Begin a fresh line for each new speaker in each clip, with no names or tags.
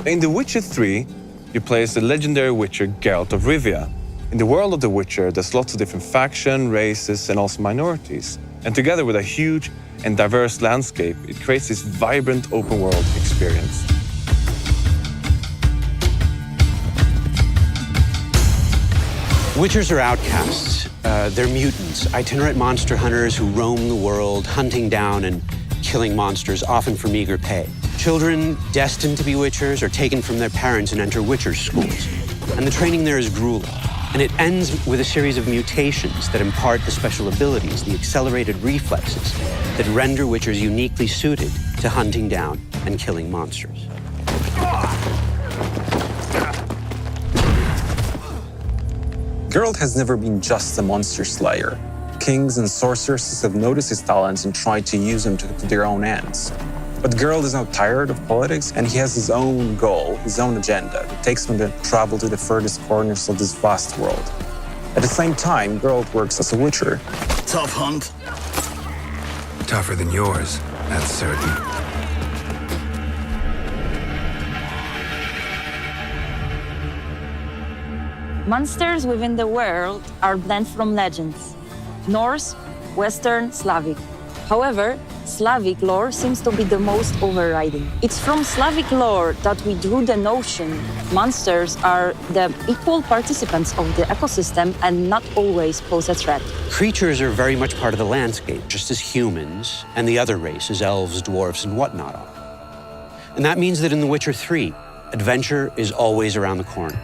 In The Witcher 3, you play as the legendary witcher Geralt of Rivia. In the world of The Witcher, there's lots of different factions, races, and also minorities. And together with a huge and diverse landscape, it creates this vibrant open-world experience.
Witchers are outcasts. They're mutants, itinerant monster hunters who roam the world, hunting down and killing monsters, often for meager pay. Children destined to be witchers are taken from their parents and enter witchers' schools. And the training there is grueling. And it ends with a series of mutations that impart the special abilities, the accelerated reflexes, that render witchers uniquely suited to hunting down and killing monsters.
Geralt has never been just a monster slayer. Kings and sorceresses have noticed his talents and tried to use him to their own ends. But Geralt is now tired of politics, and he has his own goal, his own agenda, that takes him to travel to the furthest corners of this vast world. At the same time, Geralt works as a witcher.
Tough hunt.
Tougher than yours, that's certain.
Monsters within the world are blend from legends: Norse, Western, Slavic. However, Slavic lore seems to be the most overriding. It's from Slavic lore that we drew the notion monsters are the equal participants of the ecosystem and not always pose a threat.
Creatures are very much part of the landscape, just as humans and the other races, elves, dwarfs, and whatnot are. And that means that in The Witcher 3, adventure is always around the corner.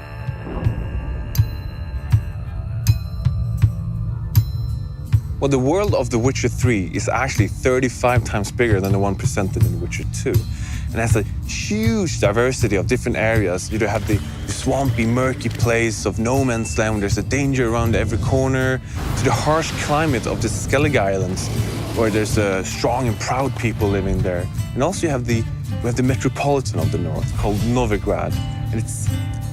Well, the world of The Witcher 3 is actually 35 times bigger than the one presented in The Witcher 2. And has a huge diversity of different areas. You have the swampy, murky place of no man's land, where there's a danger around every corner, to the harsh climate of the Skellige Islands, where there's strong and proud people living there. And also we have the metropolitan of the north, called Novigrad. And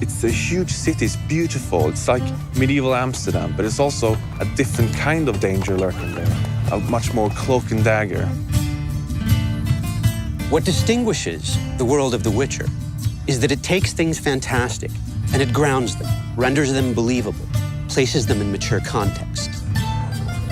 it's a huge city, it's beautiful. It's like medieval Amsterdam, but it's also a different kind of danger lurking there, a much more cloak and dagger.
What distinguishes the world of The Witcher is that it takes things fantastic and it grounds them, renders them believable, places them in mature context.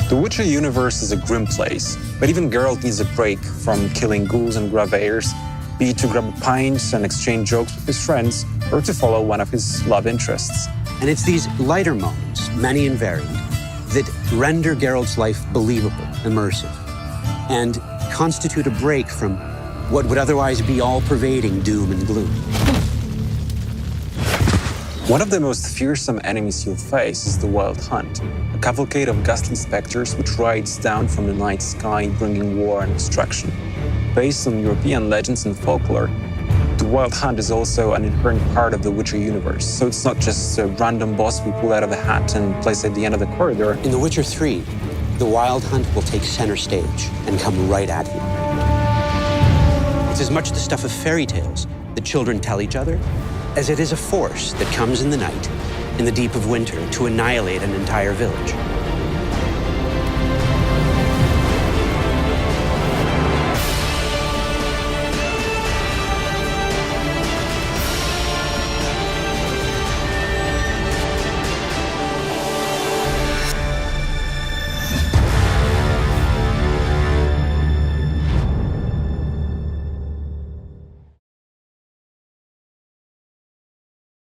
The Witcher universe is a grim place, but even Geralt needs a break from killing ghouls and graveyors, be it to grab a pint and exchange jokes with his friends, or to follow one of his love interests.
And it's these lighter moments, many and varied, that render Geralt's life believable, immersive, and constitute a break from what would otherwise be all-pervading doom and gloom.
One of the most fearsome enemies you'll face is the Wild Hunt, a cavalcade of ghastly specters which rides down from the night sky, bringing war and destruction. Based on European legends and folklore, the Wild Hunt is also an inherent part of the Witcher universe, so it's not just a random boss we pull out of a hat and place at the end of the corridor.
In The Witcher 3, the Wild Hunt will take center stage and come right at you. It's as much the stuff of fairy tales that children tell each other as it is a force that comes in the night, in the deep of winter, to annihilate an entire village.